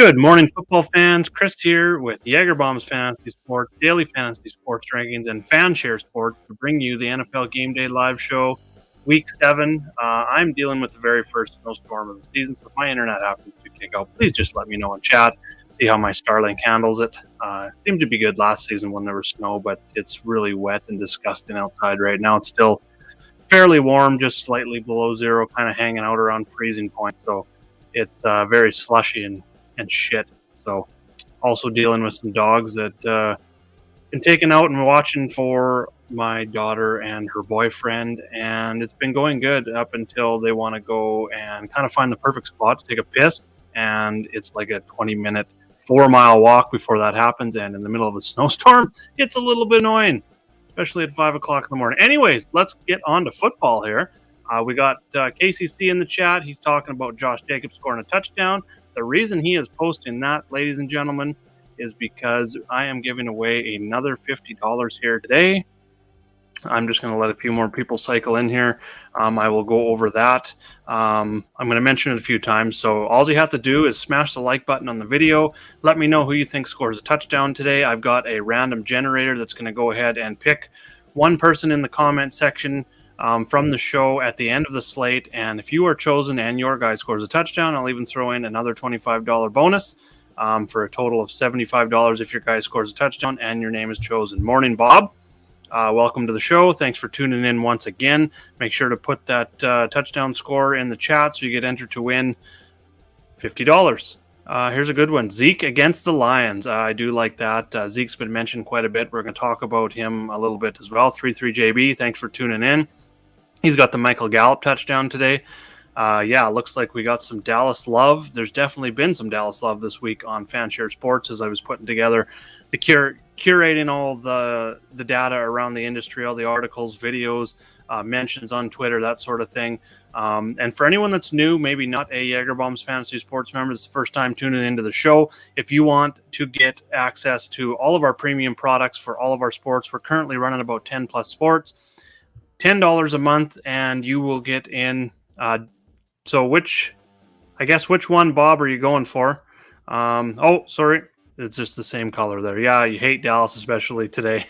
Good morning, football fans. Chris here with Jagerbomb's Fantasy Sports, Daily Fantasy Sports Rankings, and FanShare Sports to bring you the NFL Gameday live show, Week 7. I'm dealing with the very first snowstorm of the season, so if my internet happens to kick out, please just let me know in chat, see how my Starlink handles it. It seemed to be good last season when there was snow, but it's really wet and disgusting outside right now. It's still fairly warm, just slightly below zero, kind of hanging out around freezing point, so it's very slushy and shit. So also dealing with some dogs that been taken out and watching for my daughter and her boyfriend, and it's been going good up until they want to go and kind of find the perfect spot to take a piss, and it's like a 20-minute 4-mile walk before that happens, and in the middle of a snowstorm it's a little bit annoying, especially at 5 o'clock in the morning. Anyways, let's get on to football here. We got KCC in the chat. He's talking about Josh Jacobs scoring a touchdown. The reason he is posting that, ladies and gentlemen, is because I am giving away another $50 here today. I'm just going to let a few more people cycle in here. I will go over that. I'm going to mention it a few times. So all you have to do is smash the like button on the video. Let me know who you think scores a touchdown today. I've got a random generator that's going to go ahead and pick one person in the comment section from the show at the end of the slate, and if you are chosen and your guy scores a touchdown, I'll even throw in another $25 bonus for a total of $75 if your guy scores a touchdown and your name is chosen. Morning, Bob. Welcome to the show. Thanks for tuning in once again. Make sure to put that touchdown score in the chat so you get entered to win $50. Here's a good one. Zeke against the Lions. I do like that. Zeke's been mentioned quite a bit. We're going to talk about him a little bit as well. 33JB, thanks for tuning in. He's got the Michael Gallup touchdown today. Looks like we got some Dallas love. There's definitely been some Dallas love this week on FanShare Sports as I was putting together the curating all the data around the industry, all the articles, videos, mentions on Twitter, that sort of thing. And for anyone that's new, maybe not a Jagerbombs Fantasy Sports member, it's the first time tuning into the show. If you want to get access to all of our premium products for all of our sports, we're currently running about 10 plus sports. $10 a month, and you will get in. So which one, Bob, are you going for? Sorry, it's just the same color there. Yeah, you hate Dallas, especially today,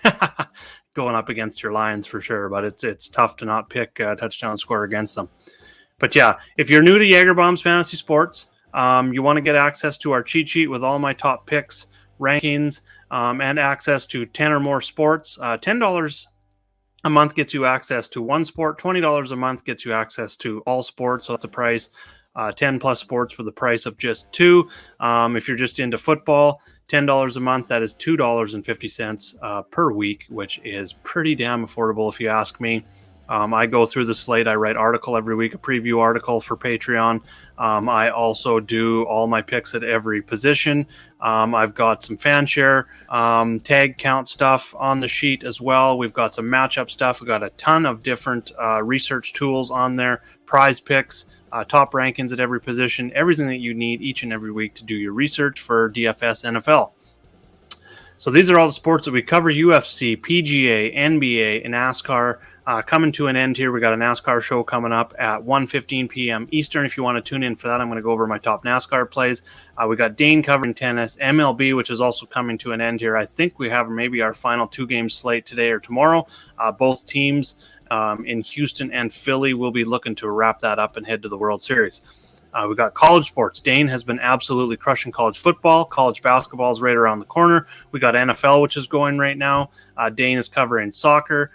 going up against your Lions for sure. But it's tough to not pick a touchdown score against them. But yeah, if you're new to Jagerbombs Fantasy Sports, you want to get access to our cheat sheet with all my top picks, rankings, and access to 10 or more sports. $10 a month gets you access to one sport. $20 a month gets you access to all sports. So that's a price, 10 plus sports for the price of just 2. If you're just into football, $10 a month, that is $2.50 per week, which is pretty damn affordable if you ask me. I go through the slate. I write article every week, a preview article for Patreon. I also do all my picks at every position. I've got some FanShare tag count stuff on the sheet as well. We've got some matchup stuff. We've got a ton of different research tools on there, PrizePicks, top rankings at every position, everything that you need each and every week to do your research for DFS NFL. So these are all the sports that we cover: UFC, PGA, NBA, and NASCAR. Coming to an end here. We got a NASCAR show coming up at 1:15 p.m. Eastern. If you want to tune in for that, I'm going to go over my top NASCAR plays. We got Dane covering tennis, MLB, which is also coming to an end here. I think we have maybe our final 2-game slate today or tomorrow. Both teams in Houston and Philly will be looking to wrap that up and head to the World Series. We got college sports. Dane has been absolutely crushing college football. College basketball is right around the corner. We got NFL, which is going right now. Dane is covering soccer.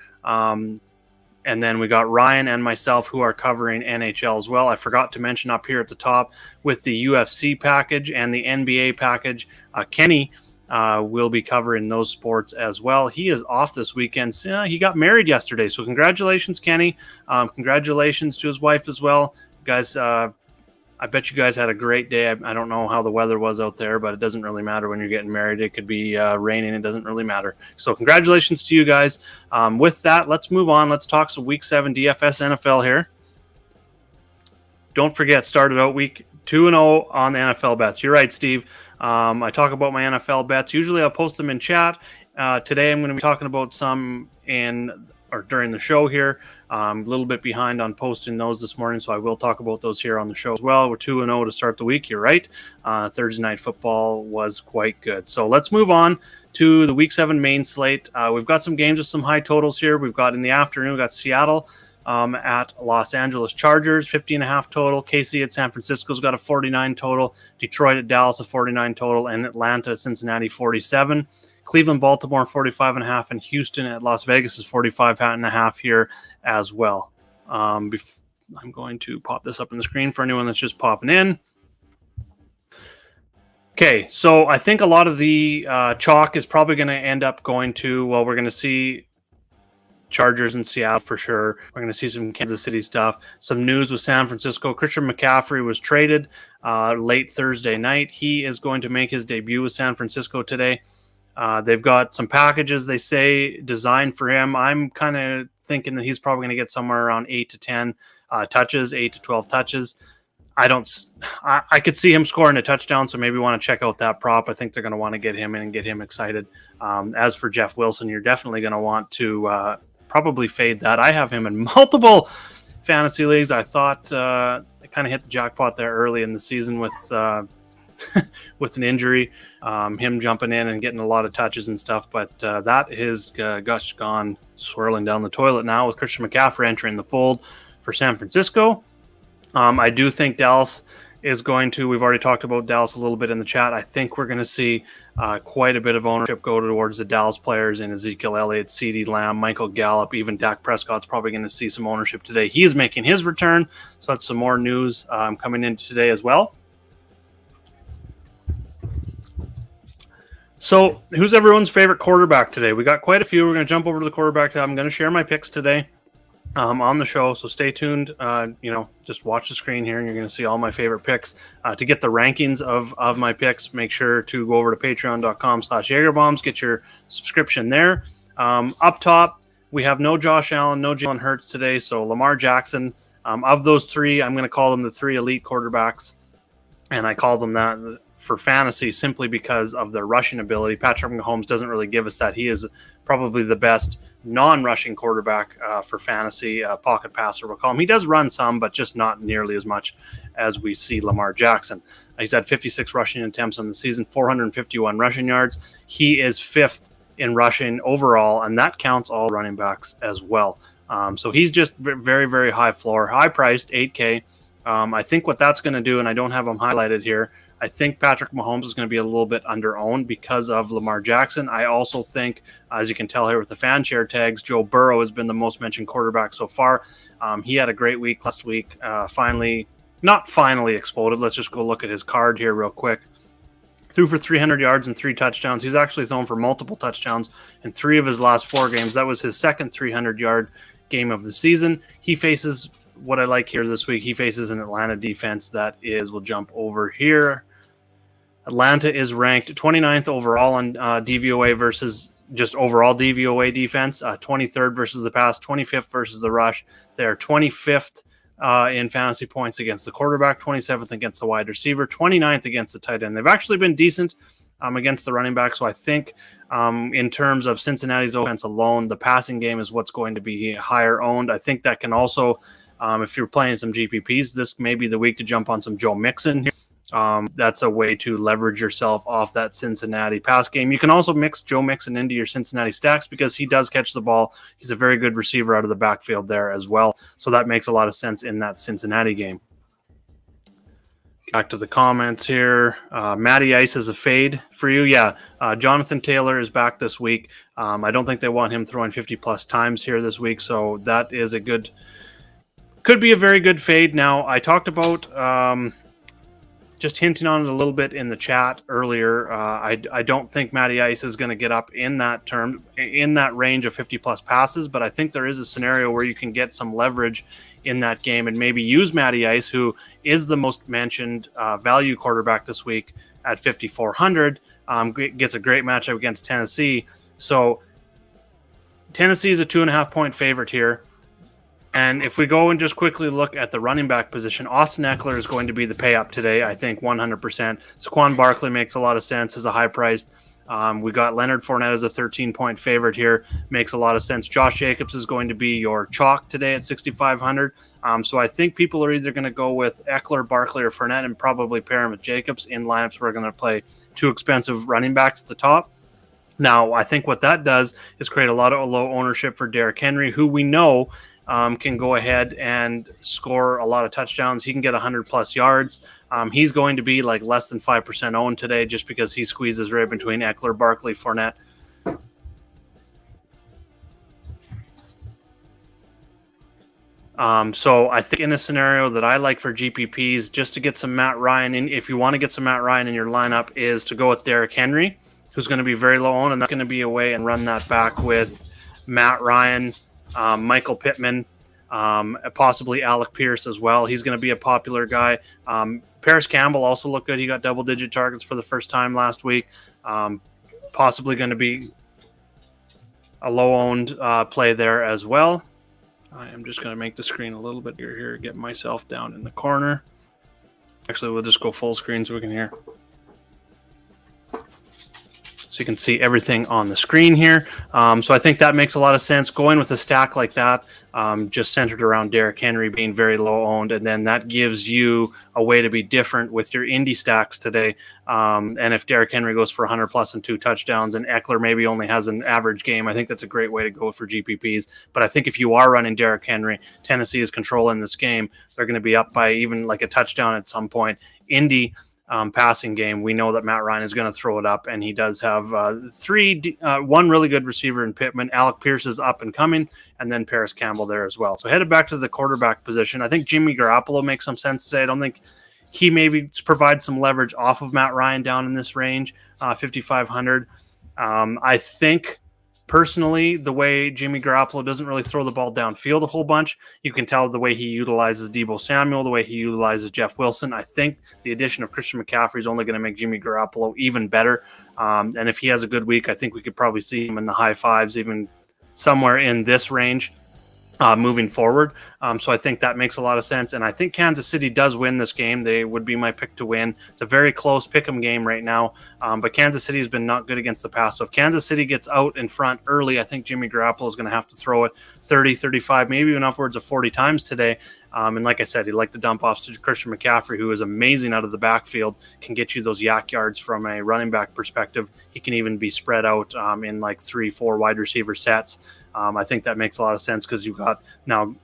And then we got Ryan and myself who are covering NHL as well. I forgot to mention up here at the top with the UFC package and the NBA package, Kenny will be covering those sports as well. He is off this weekend. He got married yesterday. So congratulations, Kenny. Congratulations to his wife as well. Guys, I bet you guys had a great day. I don't know how the weather was out there, but it doesn't really matter when you're getting married. It could be raining. It doesn't really matter. So congratulations to you guys. With that, let's move on. Let's talk some Week 7 DFS NFL here. Don't forget, started out week 2-0 on the NFL bets. You're right, Steve. I talk about my NFL bets. Usually I'll post them in chat. Today I'm going to be talking about some or during the show here. A little bit behind on posting those this morning, so I will talk about those here on the show as well. We're 2-0 to start the week. You're right. Thursday night football was quite good. So let's move on to the Week 7 main slate. We've got some games with some high totals here. We've got in the afternoon, we've got Seattle at Los Angeles Chargers, 50.5 total. KC at San Francisco's got a 49 total. Detroit at Dallas, a 49 total. And Atlanta, Cincinnati, 47. Cleveland, Baltimore, 45.5. And Houston at Las Vegas is 45.5 here as well. I'm going to pop this up on the screen for anyone that's just popping in. Okay, so I think a lot of the chalk is probably going to end up going to, well, we're going to see Chargers in Seattle for sure. We're going to see some Kansas City stuff. Some news with San Francisco. Christian McCaffrey was traded late Thursday night. He is going to make his debut with San Francisco today. They've got some packages, they say, designed for him. I'm kind of thinking that he's probably going to get somewhere around 8 to 10 touches, 8 to 12 touches. I could see him scoring a touchdown, so maybe want to check out that prop. I think they're going to want to get him in and get him excited. As for Jeff Wilson, you're definitely going to want to probably fade that. I have him in multiple fantasy leagues. I thought I kind of hit the jackpot there early in the season with with an injury, him jumping in and getting a lot of touches and stuff. But that is gone swirling down the toilet now with Christian McCaffrey entering the fold for San Francisco. I do think Dallas is going to, we've already talked about Dallas a little bit in the chat. I think we're going to see quite a bit of ownership go towards the Dallas players in Ezekiel Elliott, CeeDee Lamb, Michael Gallup, even Dak Prescott's probably going to see some ownership today. He is making his return, so that's some more news coming in today as well. So who's everyone's favorite quarterback today? We got quite a few. We're going to jump over to the quarterback tab. I'm going to share my picks today on the show, so stay tuned. Just watch the screen here and you're going to see all my favorite picks. To get the rankings of my picks, make sure to go over to patreon.com/JagerBombs, get your subscription there. Up top, we have no Josh Allen, no Jalen Hurts today, so Lamar Jackson. Of those three, I'm going to call them the three elite quarterbacks, and I call them that for fantasy simply because of their rushing ability. Patrick Mahomes doesn't really give us that. He is probably the best non-rushing quarterback for fantasy, pocket passer, we'll call him. He does run some, but just not nearly as much as we see Lamar Jackson. He's had 56 rushing attempts on the season, 451 rushing yards. He is fifth in rushing overall, and that counts all running backs as well. So he's just very, very high floor, high priced, $8K. I think what that's going to do, and I don't have him highlighted here, I think Patrick Mahomes is going to be a little bit under-owned because of Lamar Jackson. I also think, as you can tell here with the fan share tags, Joe Burrow has been the most mentioned quarterback so far. He had a great week last week. Not finally exploded. Let's just go look at his card here real quick. Threw for 300 yards and 3 touchdowns. He's actually thrown for multiple touchdowns in 3 of his last 4 games. That was his second 300-yard game of the season. He faces, what I like here this week, he faces an Atlanta defense that is, we'll jump over here. Atlanta is ranked 29th overall on DVOA versus just overall DVOA defense, 23rd versus the pass, 25th versus the rush. They are 25th in fantasy points against the quarterback, 27th against the wide receiver, 29th against the tight end. They've actually been decent against the running back. So I think in terms of Cincinnati's offense alone, the passing game is what's going to be higher owned. I think that can also, if you're playing some GPPs, this may be the week to jump on some Joe Mixon here. That's a way to leverage yourself off that Cincinnati pass game. You can also mix Joe Mixon into your Cincinnati stacks because he does catch the ball. He's a very good receiver out of the backfield there as well. So that makes a lot of sense in that Cincinnati game. Back to the comments here. Matty Ice is a fade for you. Yeah, Jonathan Taylor is back this week. I don't think they want him throwing 50-plus times here this week, so that is a good – could be a very good fade. Now, I talked about just hinting on it a little bit in the chat earlier. I don't think Matty Ice is going to get up in that range of 50-plus passes, but I think there is a scenario where you can get some leverage in that game and maybe use Matty Ice, who is the most mentioned value quarterback this week at 5,400. Gets a great matchup against Tennessee. So Tennessee is a 2.5-point favorite here. And if we go and just quickly look at the running back position, Austin Eckler is going to be the pay up today, I think 100%. Saquon Barkley makes a lot of sense as a high-priced We got Leonard Fournette as a 13-point favorite here. Makes a lot of sense. Josh Jacobs is going to be your chalk today at 6,500. So I think people are either going to go with Eckler, Barkley, or Fournette and probably pair him with Jacobs in lineups where we're going to play two expensive running backs at the top. Now, I think what that does is create a lot of low ownership for Derrick Henry, who we know can go ahead and score a lot of touchdowns. He can get 100-plus yards. He's going to be like less than 5% owned today just because he squeezes right between Eckler, Barkley, Fournette. So I think in a scenario that I like for GPPs, just to get some Matt Ryan in, if you want to get some Matt Ryan in your lineup, is to go with Derrick Henry, who's going to be very low owned, and that's going to be a way and run that back with Matt Ryan, Michael Pittman, possibly Alec Pierce as well. He's going to be a popular guy. Paris Campbell also looked good. He got double-digit targets for the first time last week. Possibly going to be a low-owned play there as well. I am just going to make the screen a little bit bigger here, get myself down in the corner. Actually, we'll just go full screen so we can hear. So you can see everything on the screen here. So I think that makes a lot of sense. Going with a stack like that, just centered around Derrick Henry being very low owned, and then that gives you a way to be different with your indie stacks today. And if Derrick Henry goes for 100 plus and 2 touchdowns, and Eckler maybe only has an average game, I think that's a great way to go for GPPs. But I think if you are running Derrick Henry, Tennessee is controlling this game. They're going to be up by even like a touchdown at some point. Indy passing game, we know that Matt Ryan is going to throw it up, and he does have one really good receiver in Pittman. Alec Pierce is up and coming, and then Paris Campbell there as well. So headed back to the quarterback position, I think Jimmy Garoppolo makes some sense today. I don't think he maybe provides some leverage off of Matt Ryan down in this range, 5,500. I think personally, the way Jimmy Garoppolo doesn't really throw the ball downfield a whole bunch, you can tell the way he utilizes Deebo Samuel, the way he utilizes Jeff Wilson. I think the addition of Christian McCaffrey is only going to make Jimmy Garoppolo even better. And if he has a good week, I think we could probably see him in the high fives, even somewhere in this range. Moving forward. So I think that makes a lot of sense. And I think Kansas City does win this game. They would be my pick to win. It's a very close pick'em game right now. But Kansas City has been not good against the pass. So if Kansas City gets out in front early, I think Jimmy Garoppolo is going to have to throw it 30, 35, maybe even upwards of 40 times today. And like I said, he'd like to dump off to Christian McCaffrey, who is amazing out of the backfield, can get you those yak yards from a running back perspective. He can even be spread out in like 3-4 wide receiver sets. I think that makes a lot of sense because you've got now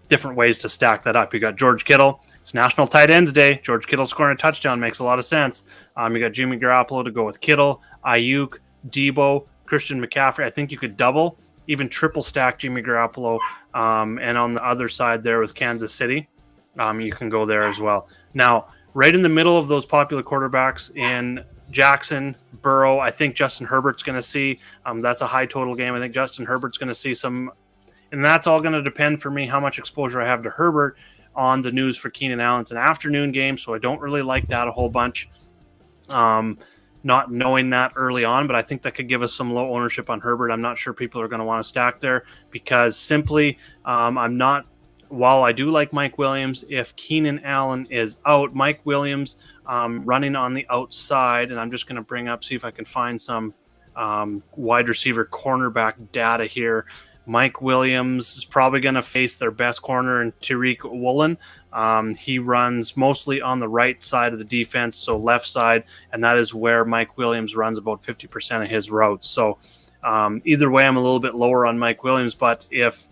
different ways to stack that up. You got George Kittle. It's National Tight Ends Day. George Kittle scoring a touchdown makes a lot of sense. You got Jimmy Garoppolo to go with Kittle, Ayuk, Deebo, Christian McCaffrey. I think you could double, even triple stack Jimmy Garoppolo. And on the other side there with Kansas City, you can go there as well. Now, right in the middle of those popular quarterbacks in Jackson, Burrow, I think Justin Herbert's going to see. That's a high total game. I think Justin Herbert's going to see some, and that's all going to depend for me how much exposure I have to Herbert on the news for Keenan Allen. It's an afternoon game, so I don't really like that a whole bunch. Not knowing that early on, but I think that could give us some low ownership on Herbert. I'm not sure people are going to want to stack there because simply I'm not. While I do like Mike Williams, if Keenan Allen is out, Mike Williams running on the outside, and I'm just going to bring up, see if I can find some wide receiver cornerback data here. Mike Williams is probably going to face their best corner in Tariq Woolen. He runs mostly on the right side of the defense, so left side, and that is where Mike Williams runs about 50% of his routes. So either way, I'm a little bit lower on Mike Williams, but if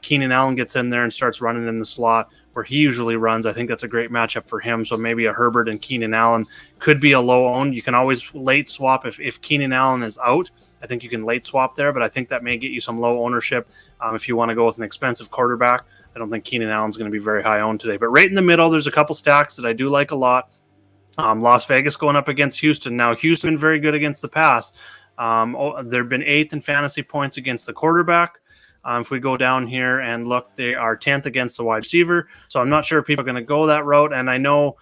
Keenan Allen gets in there and starts running in the slot where he usually runs, I think that's a great matchup for him. So maybe a Herbert and Keenan Allen could be a low owned. You can always late swap if Keenan Allen is out. I think you can late swap there, but I think that may get you some low ownership if you want to go with an expensive quarterback. I don't think Keenan Allen's going to be very high owned today. But right in the middle, there's a couple stacks that I do like a lot. Las Vegas going up against Houston. Now, Houston been very good against the pass. They've been 8th in fantasy points against the quarterback. If we go down here and look, they are 10th against the wide receiver. So I'm not sure if people are going to go that route. And I know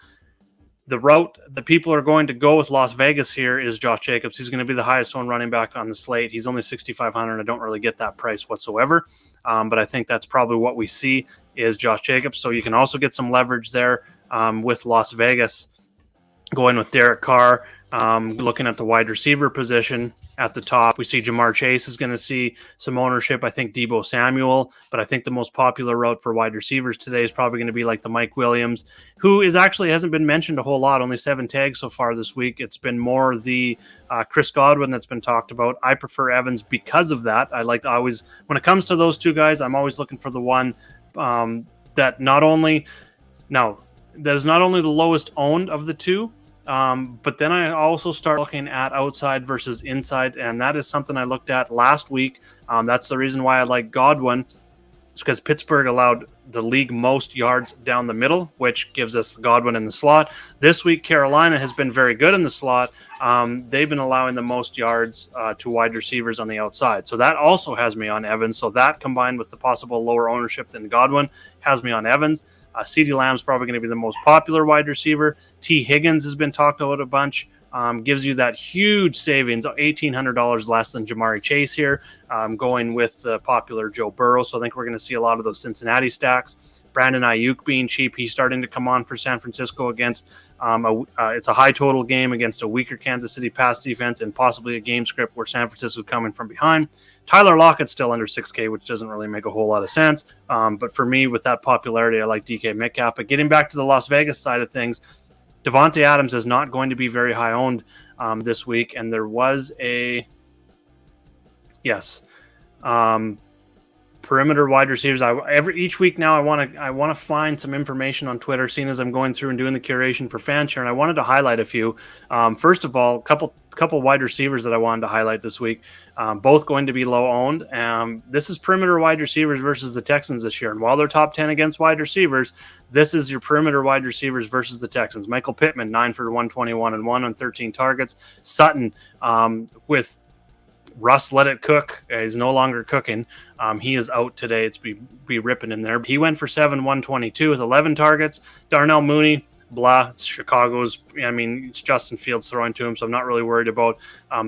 the route that people are going to go with Las Vegas here is Josh Jacobs. He's going to be the highest owned running back on the slate. He's only 6,500. I don't really get that price whatsoever. But I think that's probably what we see is Josh Jacobs. So you can also get some leverage there with Las Vegas going with Derek Carr. Looking at the wide receiver position at the top, we see Jamar Chase is going to see some ownership. I think Deebo Samuel, but I think the most popular route for wide receivers today is probably going to be like the Mike Williams, who hasn't been mentioned a whole lot, only 7 tags so far this week. It's been more the Chris Godwin that's been talked about. I prefer Evans because of that. When it comes to those two guys, I'm always looking for the one that is not only the lowest owned of the two, but then I also start looking at outside versus inside, and that is something I looked at last week. That's the reason why I like Godwin. It's because Pittsburgh allowed the league most yards down the middle, which gives us Godwin in the slot. This week, Carolina has been very good in the slot. They've been allowing the most yards to wide receivers on the outside. So that also has me on Evans. So that combined with the possible lower ownership than Godwin has me on Evans. CeeDee Lamb's probably going to be the most popular wide receiver. T. Higgins has been talked about a bunch. Gives you that huge savings, $1,800 less than Jamari Chase here, going with the popular Joe Burrow. So I think we're going to see a lot of those Cincinnati stacks. Brandon Ayuk being cheap, he's starting to come on for San Francisco against it's a high total game against a weaker Kansas City pass defense and possibly a game script where San Francisco is coming from behind. Tyler Lockett's still under 6K, which doesn't really make a whole lot of sense. But for me, with that popularity, I like DK Metcalf. But getting back to the Las Vegas side of things, Devontae Adams is not going to be very high owned this week, and there was perimeter wide receivers. Each week now, I want to find some information on Twitter, seeing as I'm going through and doing the curation for FanShare, and I wanted to highlight a few. First of all, a couple wide receivers that I wanted to highlight this week, both going to be low owned. This is perimeter wide receivers versus the Texans this year, and while they're top 10 against wide receivers, this is your perimeter wide receivers versus the Texans. Michael Pittman, 9 for 121 and 1 on 13 targets. Sutton, with Russ let it cook. He's no longer cooking. He is out today. It's be ripping in there. He went for 122 with 11 targets. Darnell Mooney, blah. It's Chicago's. It's Justin Fields throwing to him, so I'm not really worried about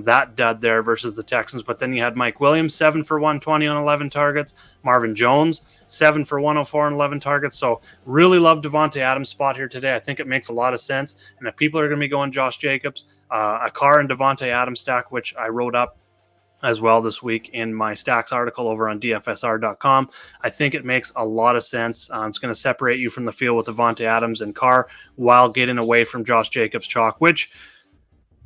that dud there versus the Texans. But then you had Mike Williams, 7 for 120 on 11 targets. Marvin Jones, 7 for 104 on 11 targets. So really love Devontae Adams' spot here today. I think it makes a lot of sense. And if people are going to be going Josh Jacobs, a Carr and Devontae Adams stack, which I wrote up as well this week in my stacks article over on dfsr.com. I think it makes a lot of sense. It's going to separate you from the field with Devontae Adams and Carr while getting away from Josh Jacobs' chalk, which,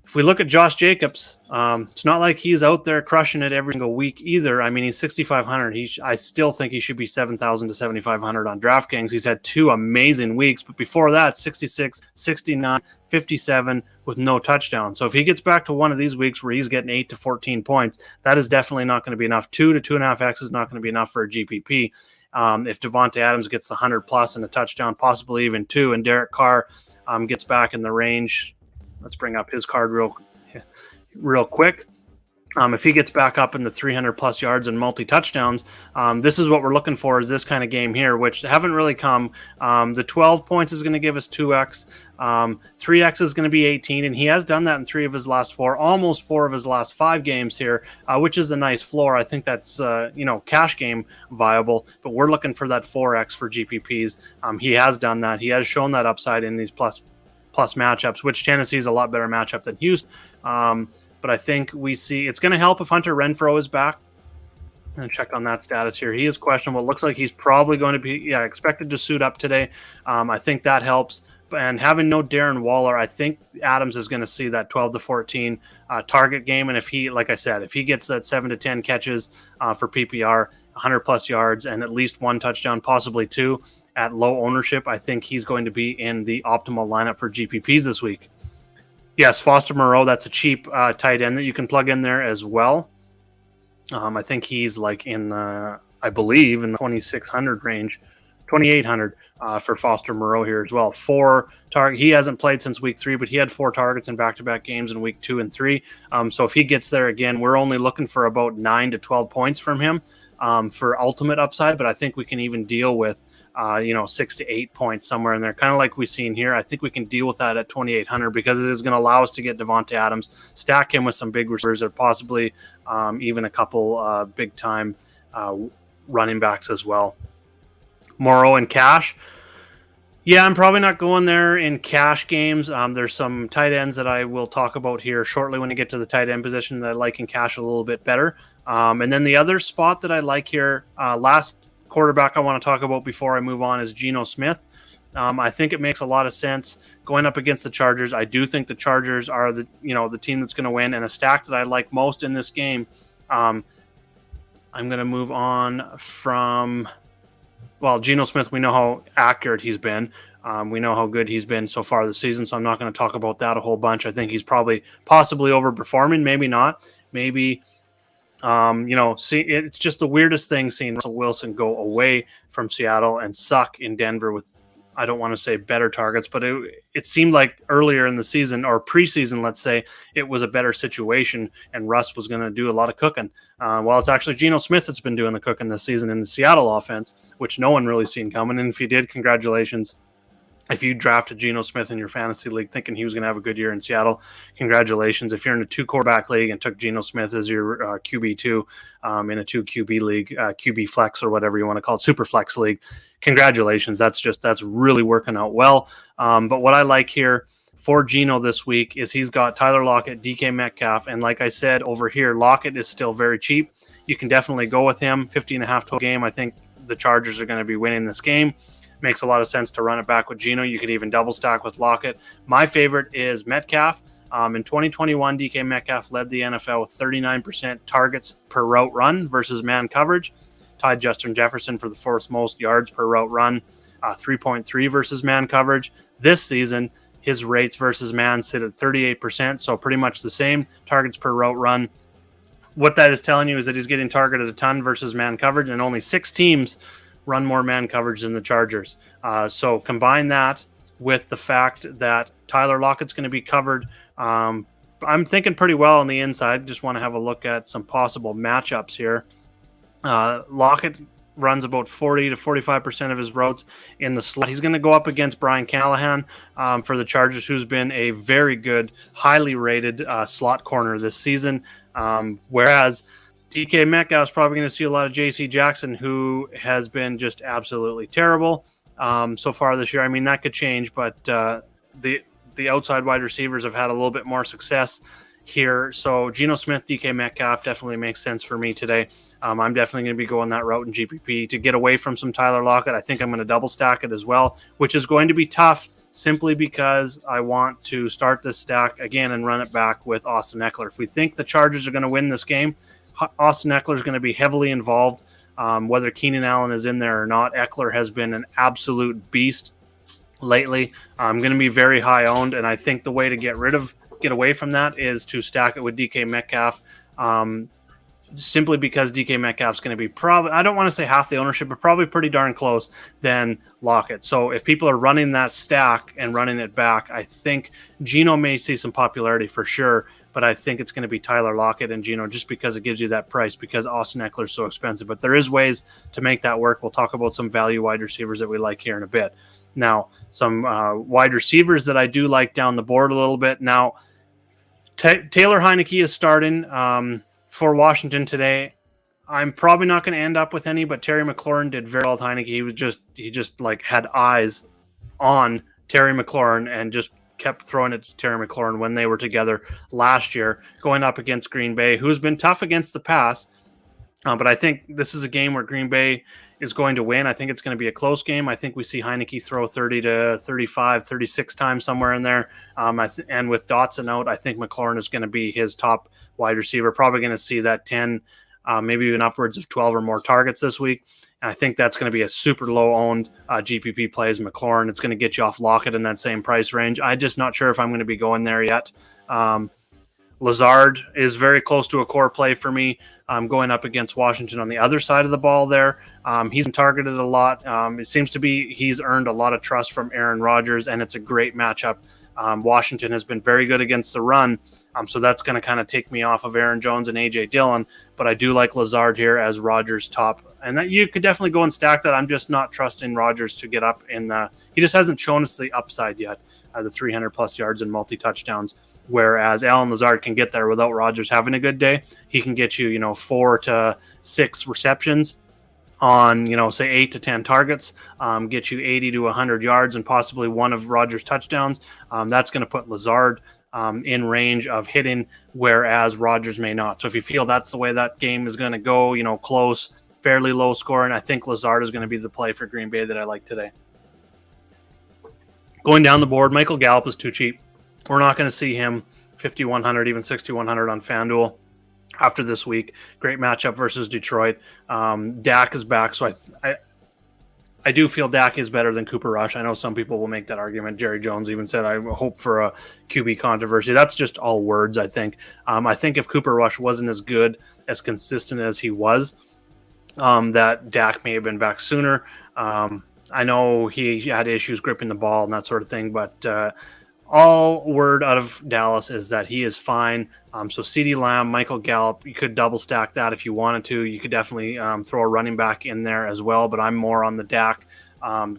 if we look at Josh Jacobs, it's not like he's out there crushing it every single week either. He's 6,500. I still think he should be 7,000 to 7,500 on DraftKings. He's had 2 amazing weeks, but before that, 66, 69, 57 with no touchdown. So if he gets back to one of these weeks where he's getting 8 to 14 points, that is definitely not going to be enough. 2 to 2.5x is not going to be enough for a GPP. If Devontae Adams gets the 100 plus and a touchdown, possibly even 2, and Derek Carr gets back in the range. Let's bring up his card real quick. If he gets back up in the 300 plus yards and multi-touchdowns, this is what we're looking for, is this kind of game here, which haven't really come. The 12 points is going to give us 2x. 3x is going to be 18, and he has done that in 3 of his last 4, almost 4 of his last 5 games here, which is a nice floor. I think that's, cash game viable, but we're looking for that 4x for GPPs. He has done that. He has shown that upside in these plus matchups, which Tennessee is a lot better matchup than Houston. But I think we see it's going to help if Hunter Renfrow is back. I'm going to check on that status here. He is questionable. It looks like he's probably going to be expected to suit up today. I think that helps. And having no Darren Waller, I think Adams is going to see that 12 to 14 target game. And if he gets that 7 to 10 catches for PPR, 100 plus yards, and at least 1 touchdown, possibly 2 at low ownership, I think he's going to be in the optimal lineup for GPPs this week. Yes, Foster Moreau, that's a cheap tight end that you can plug in there as well. I think he's like in the 2,600 range. 2,800 for Foster Moreau here as well. 4 target. He hasn't played since week 3, but he had 4 targets in back-to-back games in week 2 and 3. So if he gets there again, we're only looking for about 9 to 12 points from him for ultimate upside, but I think we can even deal with 6 to 8 points somewhere in there, kind of like we've seen here. I think we can deal with that at 2,800 because it is going to allow us to get Devontae Adams, stack him with some big receivers, or possibly even a couple big-time running backs as well. Moreau and cash. Yeah, I'm probably not going there in cash games. There's some tight ends that I will talk about here shortly when I get to the tight end position that I like in cash a little bit better. And then the other spot that I like here, last quarterback I want to talk about before I move on is Geno Smith. I think it makes a lot of sense going up against the Chargers. I do think the Chargers are the team that's going to win, and a stack that I like most in this game. I'm going to move on from. Well, Geno Smith, we know how accurate he's been. We know how good he's been so far this season, so I'm not going to talk about that a whole bunch. I think he's possibly overperforming, maybe not. Maybe, it's just the weirdest thing seeing Russell Wilson go away from Seattle and suck in Denver with, I don't want to say better targets, but it seemed like earlier in the season or preseason, let's say, it was a better situation and Russ was going to do a lot of cooking. Well, it's actually Geno Smith that's been doing the cooking this season in the Seattle offense, which no one really seen coming. And if you did, congratulations. If you drafted Geno Smith in your fantasy league thinking he was going to have a good year in Seattle, congratulations. If you're in a 2-quarterback league and took Geno Smith as your QB2 in a 2 QB league, QB flex or whatever you want to call it, super flex league, congratulations. That's really working out well. But what I like here for Geno this week is he's got Tyler Lockett, DK Metcalf, and like I said over here, Lockett is still very cheap. You can definitely go with him. 50.5 total game. I think the Chargers are going to be winning this game. Makes a lot of sense to run it back with Geno. You could even double stack with Lockett. My favorite is Metcalf. In 2021, DK Metcalf led the NFL with 39% targets per route run versus man coverage. Tied Justin Jefferson for the fourth most yards per route run, 3.3 versus man coverage. This season, his rates versus man sit at 38%, so pretty much the same targets per route run. What that is telling you is that he's getting targeted a ton versus man coverage, and only 6 teams run more man coverage than the Chargers. So combine that with the fact that Tyler Lockett's going to be covered. I'm thinking pretty well on the inside. Just want to have a look at some possible matchups here. Lockett runs about 40 to 45% of his routes in the slot. He's going to go up against Brian Callahan for the Chargers, who's been a very good, highly rated slot corner this season. Whereas DK Metcalf is probably going to see a lot of J.C. Jackson, who has been just absolutely terrible so far this year. I mean, that could change, but the outside wide receivers have had a little bit more success here. So Geno Smith, DK Metcalf definitely makes sense for me today. I'm definitely going to be going that route in GPP to get away from some Tyler Lockett. I think I'm going to double stack it as well, which is going to be tough simply because I want to start this stack again and run it back with Austin Eckler. If we think the Chargers are going to win this game, Austin Eckler is going to be heavily involved. Whether Keenan Allen is in there or not, Eckler has been an absolute beast lately. I'm going to be very high owned, and I think the way to get away from that is to stack it with DK Metcalf. Simply because DK Metcalf's going to be probably, I don't want to say half the ownership, but probably pretty darn close than Lockett. So if people are running that stack and running it back, I think Geno may see some popularity for sure, but I think it's going to be Tyler Lockett and Geno just because it gives you that price because Austin Eckler is so expensive. But there is ways to make that work. We'll talk about some value wide receivers that we like here in a bit. Now, some wide receivers that I do like down the board a little bit. Now, Taylor Heineke is starting for Washington today. I'm probably not going to end up with any, but Terry McLaurin did very well with Heineke. He just like had eyes on Terry McLaurin and just kept throwing it to Terry McLaurin when they were together last year, going up against Green Bay, who's been tough against the pass. But I think this is a game where Green Bay is going to win. I think it's going to be a close game. I think we see Heineke throw 30 to 35, 36 times somewhere in there. And with Dotson out, I think McLaurin is going to be his top wide receiver. Probably going to see that 10, maybe even upwards of 12 or more targets this week. And I think that's going to be a super low-owned GPP play as McLaurin. It's going to get you off Lockett in that same price range. I'm just not sure if I'm going to be going there yet. Lazard is very close to a core play for me. Going up against Washington on the other side of the ball there. He's been targeted a lot. It seems to be he's earned a lot of trust from Aaron Rodgers, and it's a great matchup. Washington has been very good against the run, so that's going to kind of take me off of Aaron Jones and A.J. Dillon, but I do like Lazard here as Rodgers' top. And that you could definitely go and stack that. I'm just not trusting Rodgers to get up in the – he just hasn't shown us the upside yet, the 300-plus yards and multi-touchdowns. Whereas Allen Lazard can get there without Rodgers having a good day. He can get you, 4 to 6 receptions on, say 8 to 10 targets, get you 80 to 100 yards and possibly one of Rodgers' touchdowns. That's going to put Lazard in range of hitting, whereas Rodgers may not. So if you feel that's the way that game is going to go, close, fairly low scoring, I think Lazard is going to be the play for Green Bay that I like today. Going down the board, Michael Gallup is too cheap. We're not going to see him 5,100, even 6,100 on FanDuel after this week. Great matchup versus Detroit. Dak is back, so I do feel Dak is better than Cooper Rush. I know some people will make that argument. Jerry Jones even said, I hope for a QB controversy. That's just all words, I think. I think if Cooper Rush wasn't as good, as consistent as he was, that Dak may have been back sooner. I know he had issues gripping the ball and that sort of thing, but all word out of Dallas is that he is fine. So CeeDee Lamb, Michael Gallup, you could double stack that if you wanted to. You could definitely throw a running back in there as well, but I'm more on the Dak.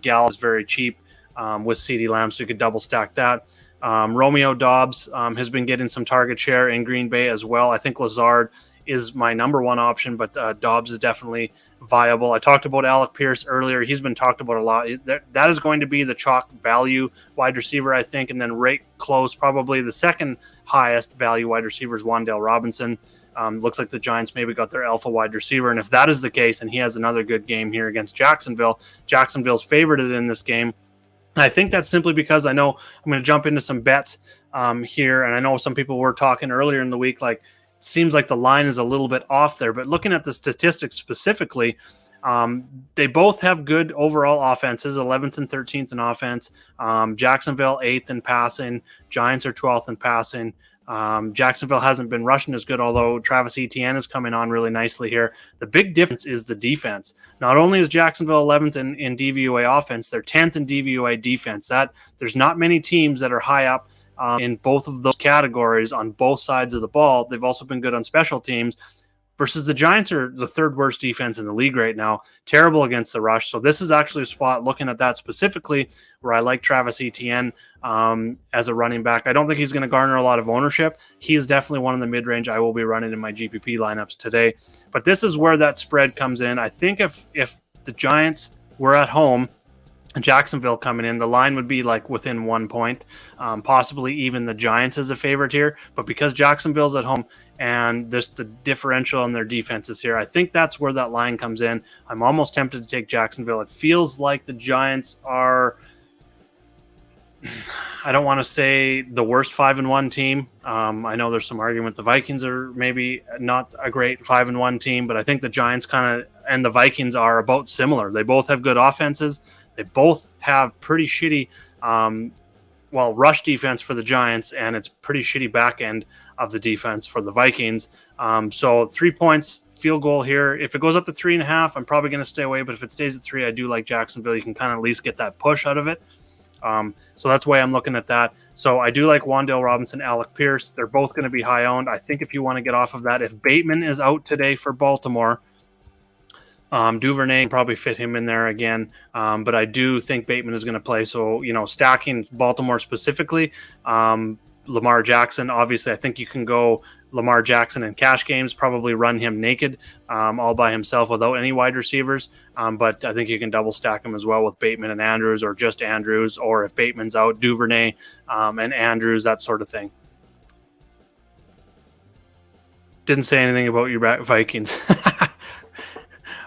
Gallup is very cheap with CeeDee Lamb, so you could double stack that. Romeo Doubs has been getting some target share in Green Bay as well. I think Lazard is my number one option, but Doubs is definitely viable. I talked about Alec Pierce earlier. He's been talked about a lot. That is going to be the chalk value wide receiver, I think, and then right close, probably the second highest value wide receiver is Wan'Dale Robinson. Looks like the Giants maybe got their alpha wide receiver, and if that is the case, and he has another good game here against Jacksonville, Jacksonville's favorited in this game. And I think that's simply because I know I'm going to jump into some bets here, and I know some people were talking earlier in the week, like, seems like the line is a little bit off there, but looking at the statistics specifically, they both have good overall offenses, 11th and 13th in offense. Jacksonville 8th in passing. Giants are 12th in passing. Jacksonville hasn't been rushing as good, although Travis Etienne is coming on really nicely here. The big difference is the defense. Not only is Jacksonville 11th in DVOA offense, they're 10th in DVOA defense. There's not many teams that are high up in both of those categories on both sides of the ball. They've also been good on special teams, versus the Giants are the third worst defense in the league right now. Terrible against the rush. So this is actually a spot, looking at that specifically, where I like Travis Etienne as a running back. I don't think he's going to garner a lot of ownership. He is definitely one in the mid-range I will be running in my GPP lineups today. But this is where that spread comes in. I think if the Giants were at home, Jacksonville coming in, the line would be like within 1 point, possibly even the Giants as a favorite here. But because Jacksonville's at home and the differential in their defenses here, I think that's where that line comes in. I'm almost tempted to take Jacksonville. It feels like the Giants are, I don't want to say the worst 5-1 team. I know there's some argument the Vikings are maybe not a great 5-1 team, but I think the Giants and the Vikings are about similar. They both have good offenses. They both have pretty shitty, rush defense for the Giants, and it's pretty shitty back end of the defense for the Vikings. So 3 points, field goal here. If it goes up to 3.5, I'm probably going to stay away. But if it stays at 3, I do like Jacksonville. You can kind of at least get that push out of it. So that's why I'm looking at that. So I do like Wan'Dale Robinson, Alec Pierce. They're both going to be high owned. I think if you want to get off of that, if Bateman is out today for Baltimore, Duvernay probably fit him in there again, but I do think Bateman is going to play. So, stacking Baltimore specifically, Lamar Jackson, obviously I think you can go Lamar Jackson in cash games, probably run him naked all by himself without any wide receivers, but I think you can double stack him as well with Bateman and Andrews, or just Andrews, or if Bateman's out, Duvernay and Andrews, that sort of thing. Didn't say anything about your Vikings.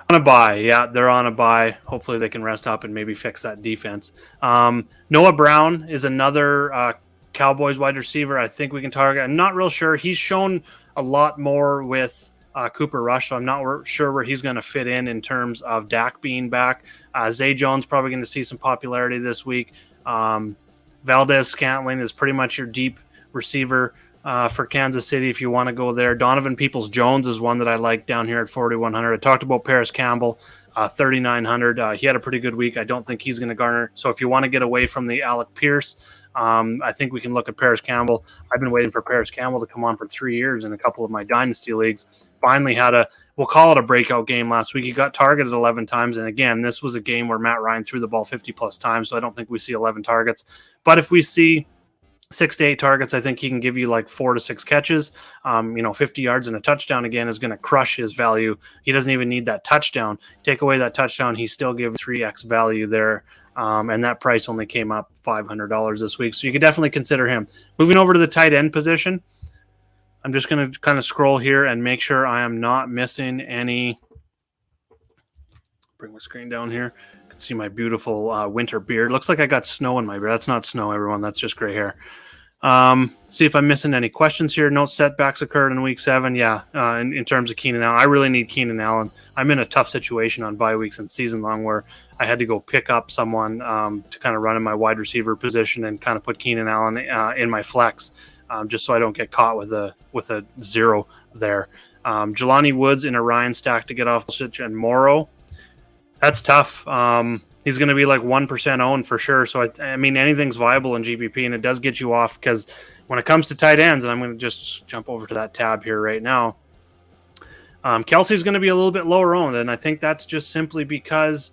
On a bye, yeah, they're on a bye. Hopefully they can rest up and maybe fix that defense. Noah Brown is another Cowboys wide receiver I think we can target. I'm not real sure. He's shown a lot more with Cooper Rush, so I'm not sure where he's going to fit in terms of Dak being back. Zay Jones probably going to see some popularity this week. Valdez-Scantling is pretty much your deep receiver for Kansas City if you want to go there. Donovan Peoples-Jones is one that I like down here at 4,100. I talked about Paris Campbell, 3,900. He had a pretty good week. I don't think he's going to garner. So if you want to get away from the Alec Pierce, I think we can look at Paris Campbell. I've been waiting for Paris Campbell to come on for 3 years in a couple of my dynasty leagues. Finally had we'll call it a breakout game last week. He got targeted 11 times. And again, this was a game where Matt Ryan threw the ball 50 plus times. So I don't think we see 11 targets. But if we see 6 to 8 targets. I think he can give you like 4 to 6 catches. 50 yards and a touchdown again is going to crush his value. He doesn't even need that touchdown. Take away that touchdown, he still gives 3x value there. And that price only came up $500 this week. So you could definitely consider him. Moving over to the tight end position, I'm just going to kind of scroll here and make sure I am not missing any. Bring my screen down here. You can see my beautiful winter beard. Looks like I got snow in my beard. That's not snow, everyone. That's just gray hair. See if I'm missing any questions here. No setbacks occurred in week 7. Yeah, in terms of Keenan Allen. I really need Keenan Allen. I'm in a tough situation on bye weeks and season long where I had to go pick up someone to kind of run in my wide receiver position and kind of put Keenan Allen in my flex just so I don't get caught with a 0 there. Jelani Woods in a Ryan stack to get off Dulcich and Morrow. That's tough. He's going to be like 1% owned for sure. So, I mean, anything's viable in GPP, and it does get you off because when it comes to tight ends, and I'm going to just jump over to that tab here right now, Kelsey's going to be a little bit lower owned, and I think that's just simply because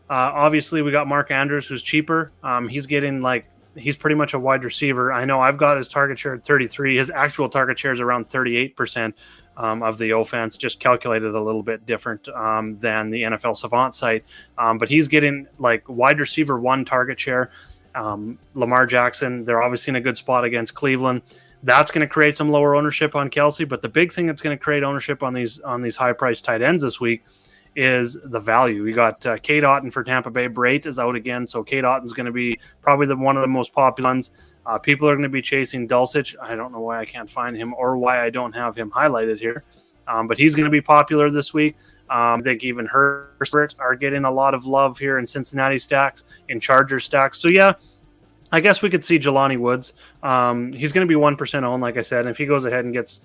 obviously we got Mark Andrews, who's cheaper. He's pretty much a wide receiver. I know I've got his target share at 33. His actual target share is around 38%. Of the offense, just calculated a little bit different than the NFL Savant site. But he's getting like wide receiver 1 target share. Lamar Jackson, they're obviously in a good spot against Cleveland. That's going to create some lower ownership on Kelsey. But the big thing that's going to create ownership on these high priced tight ends this week is the value. We got Cade Otton for Tampa Bay. Brait is out again. So Cade Otton's going to be probably one of the most popular ones. People are going to be chasing Dulcich. I don't know why I can't find him or why I don't have him highlighted here. But he's going to be popular this week. I think even Herbert are getting a lot of love here in Cincinnati stacks, in Chargers stacks. So, yeah, I guess we could see Jelani Woods. He's going to be 1% owned, like I said. And if he goes ahead and gets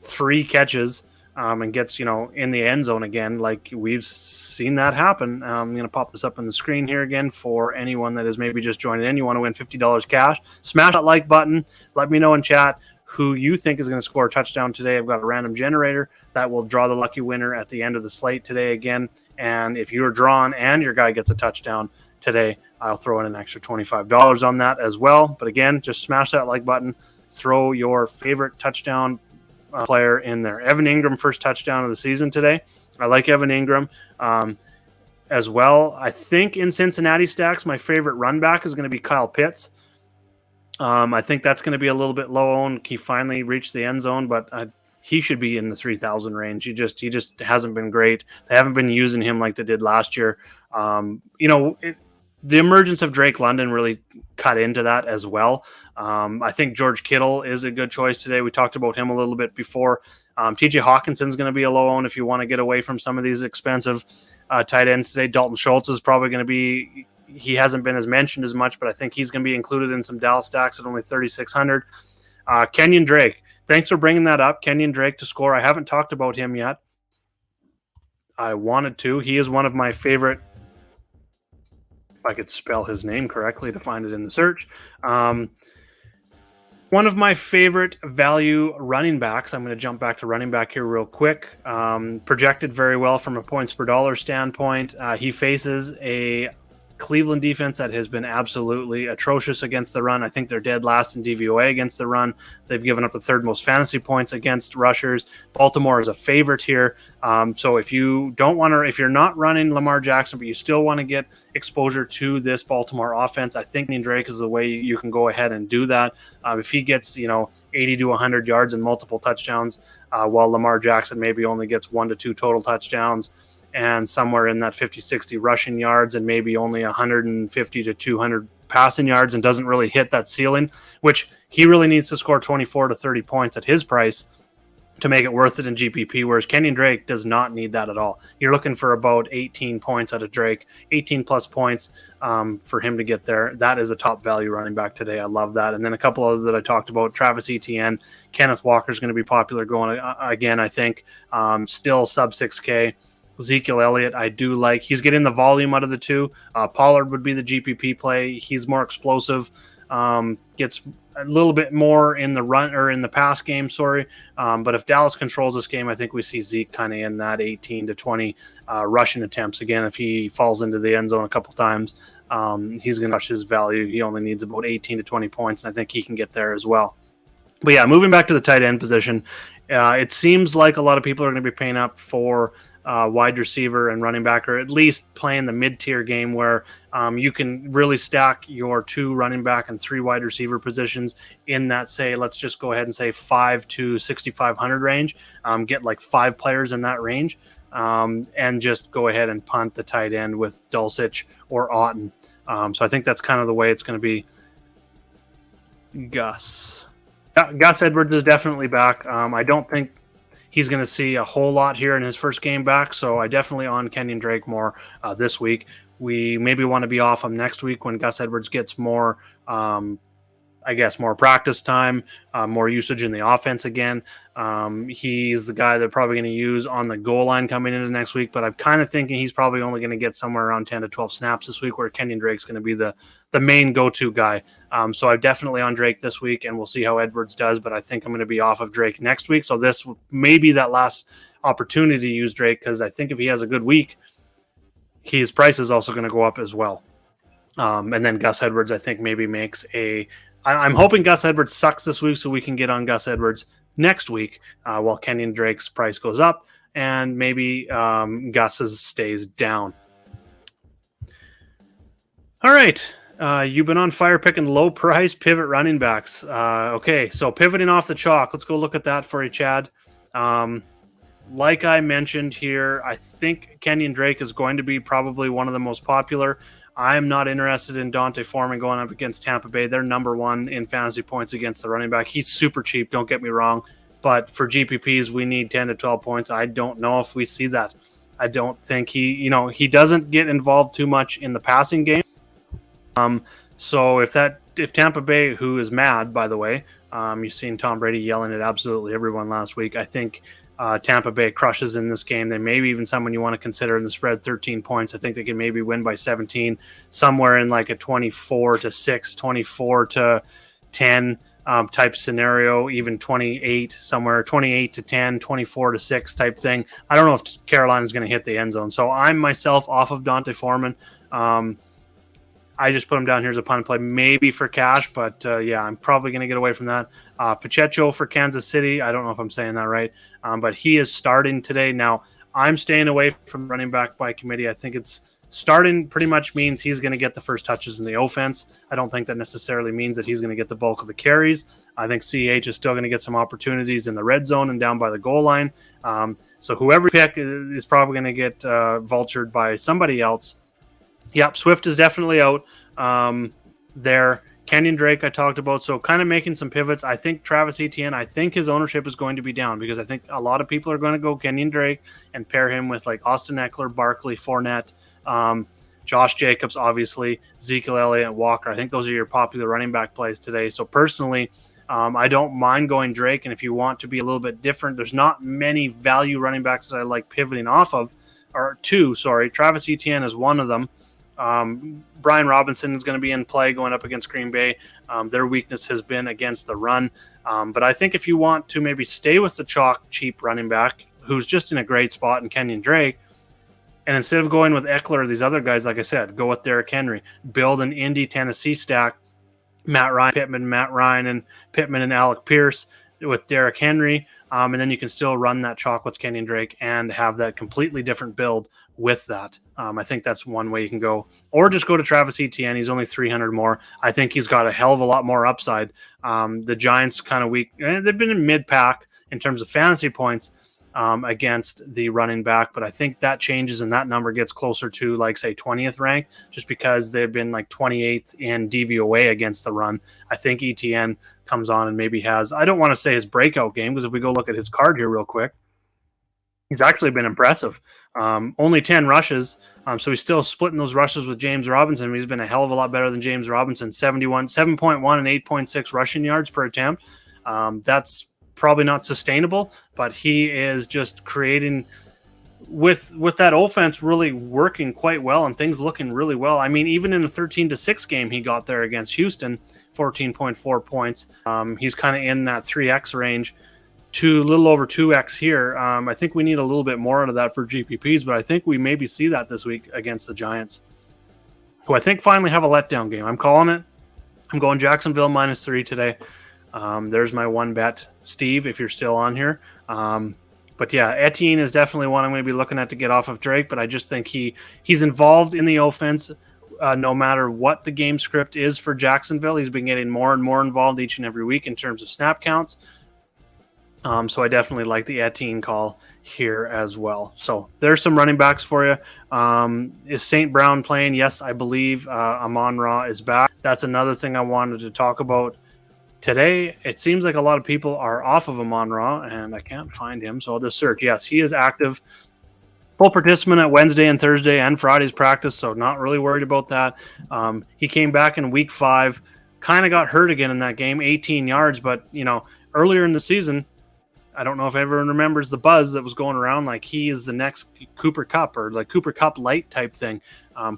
3 catches and gets, in the end zone again, like we've seen that happen. I'm going to pop this up on the screen here again for anyone that is maybe just joining in. You want to win $50 cash. Smash that like button. Let me know in chat who you think is going to score a touchdown today. I've got a random generator that will draw the lucky winner at the end of the slate today again. And if you're drawn and your guy gets a touchdown today, I'll throw in an extra $25 on that as well. But again, just smash that like button. Throw your favorite touchdown player in there. Evan Ingram, first touchdown of the season today. I like Evan Ingram as well. I think in Cincinnati stacks, my favorite run back is going to be Kyle Pitts. I think that's going to be a little bit low owned. He finally reached the end zone, but he should be in the 3,000 range. He just hasn't been great. They haven't been using him like they did last year. The emergence of Drake London really cut into that as well. I think George Kittle is a good choice today. We talked about him a little bit before. TJ Hawkinson's going to be a low own if you want to get away from some of these expensive tight ends today. Dalton Schultz is probably going to be, he hasn't been as mentioned as much, but I think he's going to be included in some Dallas stacks at only 3,600. Kenyon Drake, thanks for bringing that up. Kenyon Drake to score. I haven't talked about him yet. I wanted to. He is one of my favorite, if I could spell his name correctly to find it in the search. One of my favorite value running backs. I'm going to jump back to running back here real quick. Projected very well from a points per dollar standpoint. He faces a Cleveland defense that has been absolutely atrocious against the run. I think they're dead last in DVOA against the run. They've given up the 3rd most fantasy points against rushers. Baltimore is a favorite here. So if you don't want to, if you're not running Lamar Jackson, but you still want to get exposure to this Baltimore offense, I think Drake is the way you can go ahead and do that. If he gets, 80 to 100 yards and multiple touchdowns, while Lamar Jackson maybe only gets 1 to 2 total touchdowns, and somewhere in that 50-60 rushing yards and maybe only 150 to 200 passing yards and doesn't really hit that ceiling, which he really needs to score 24 to 30 points at his price to make it worth it in GPP, whereas Kenyon Drake does not need that at all. You're looking for about 18 points out of Drake, 18 plus points for him to get there. That is a top value running back today. I love that. And then a couple others that I talked about, Travis Etienne, Kenneth Walker is going to be popular going again, I think. Still sub 6K. Ezekiel Elliott, I do like. He's getting the volume out of the two. Pollard would be the GPP play. He's more explosive. gets a little bit more in the run or in the pass game. But if Dallas controls this game, I think we see Zeke kind of in that 18 to 20 rushing attempts. Again, if he falls into the end zone a couple times, he's going to rush his value. He only needs about 18 to 20 points, and I think he can get there as well. But yeah, moving back to the tight end position, it seems like a lot of people are going to be paying up for wide receiver and running back, or at least playing the mid-tier game where you can really stack your 2 running back and 3 wide receiver positions in that, say, let's just go ahead and say 5 to 6,500 range, get like 5 players in that range, and just go ahead and punt the tight end with Dulcich or Otten. So I think that's kind of the way it's going to be. Gus Edwards is definitely back. I don't think he's going to see a whole lot here in his first game back, so I definitely on Kenyon Drake more this week. We maybe want to be off him next week when Gus Edwards gets more, more practice time, more usage in the offense again. He's the guy they're probably going to use on the goal line coming into next week, but I'm kind of thinking he's probably only going to get somewhere around 10 to 12 snaps this week, where Kenyon Drake's going to be the main go-to guy. So I'm definitely on Drake this week, and we'll see how Edwards does, but I think I'm going to be off of Drake next week. So this may be that last opportunity to use Drake, because I think if he has a good week, his price is also going to go up as well. And then Gus Edwards, I think, maybe makes I'm hoping Gus Edwards sucks this week so we can get on Gus Edwards next week while Kenyon Drake's price goes up, and maybe Gus's stays down. All right. You've been on fire picking low price pivot running backs. Okay, so pivoting off the chalk. Let's go look at that for you, Chad. Like I mentioned here, I think Kenyon Drake is going to be probably one of the most popular. I'm not interested in Dante Foreman going up against Tampa Bay. They're number 1 in fantasy points against the running back. He's super cheap, don't get me wrong. But for GPPs, we need 10 to 12 points. I don't know if we see that. I don't think he doesn't get involved too much in the passing game. So if Tampa Bay, who is mad, by the way, you've seen Tom Brady yelling at absolutely everyone last week. I think Tampa Bay crushes in this game. They maybe even someone you want to consider in the spread 13 points. I think they can maybe win by 17, somewhere in like a 24 to 6, 24 to 10 type scenario, even 28 somewhere, 28 to 10, 24 to 6 type thing. I don't know if Carolina is going to hit the end zone. So I'm myself off of Dante Foreman. I just put him down here as a punt play, maybe for cash, but yeah, I'm probably going to get away from that. Pacheco for Kansas City. I don't know if I'm saying that right, but he is starting today. Now, I'm staying away from running back by committee. I think it's starting pretty much means he's going to get the first touches in the offense. I don't think that necessarily means that he's going to get the bulk of the carries. I think CH is still going to get some opportunities in the red zone and down by the goal line. So whoever pick is probably going to get vultured by somebody else. Yep, Swift is definitely out there. Kenyon Drake I talked about, so kind of making some pivots. I think Travis Etienne, I think his ownership is going to be down because I think a lot of people are going to go Kenyon Drake and pair him with like Austin Eckler, Barkley, Fournette, Josh Jacobs, obviously, Ezekiel Elliott, and Walker. I think those are your popular running back plays today. So personally, I don't mind going Drake, and if you want to be a little bit different, there's not many value running backs that I like pivoting off of, or two, sorry. Travis Etienne is one of them. Brian Robinson is going to be in play going up against Green Bay. Their weakness has been against the run. But I think if you want to maybe stay with the chalk cheap running back who's just in a great spot in Kenyon Drake, and instead of going with Eckler or these other guys, like I said, go with Derrick Henry, build an Indy Tennessee stack, Matt Ryan and Pittman and Alec Pierce with Derrick Henry. And then you can still run that chalk with Kenyon Drake and have that completely different build with that. I think that's one way you can go. Or just go to Travis Etienne. He's only 300 more. I think he's got a hell of a lot more upside. The Giants kind of weak. They've been in mid-pack in terms of fantasy points against the running back, but I think that changes and that number gets closer to, like, say, 20th rank, just because they've been like 28th in DVOA against the run. I think Etienne comes on and maybe has, I don't want to say his breakout game, because if we go look at his card here real quick, he's actually been impressive. Only 10 rushes, so he's still splitting those rushes with James Robinson. He's been a hell of a lot better than James Robinson. 7.1 and 8.6 rushing yards per attempt. That's probably not sustainable, but he is just creating with that offense really working quite well and things looking really well. I mean, even in a 13-6 game, he got there against Houston, 14.4 points. He's kind of in that 3x range to a little over 2x here. I think we need a little bit more out of that for GPPs, but I think we maybe see that this week against the Giants, who I think finally have a letdown game. I'm calling it. I'm going Jacksonville -3 today. There's my one bet, Steve, if you're still on here. But yeah, Etienne is definitely one I'm going to be looking at to get off of Drake, but I just think he's involved in the offense no matter what the game script is for Jacksonville. He's been getting more and more involved each and every week in terms of snap counts. So I definitely like the Etienne call here as well. So there's some running backs for you. Is St. Brown playing? Yes, I believe Amon-Ra is back. That's another thing I wanted to talk about today. It seems like a lot of people are off of Amon-Ra, and I can't find him, so I'll just search. Yes, he is active. Full participant at Wednesday and Thursday and Friday's practice, so not really worried about that. He came back in week 5, kind of got hurt again in that game, 18 yards, but, earlier in the season, I don't know if everyone remembers the buzz that was going around, like he is the next Cooper Kupp or like Cooper Kupp light type thing,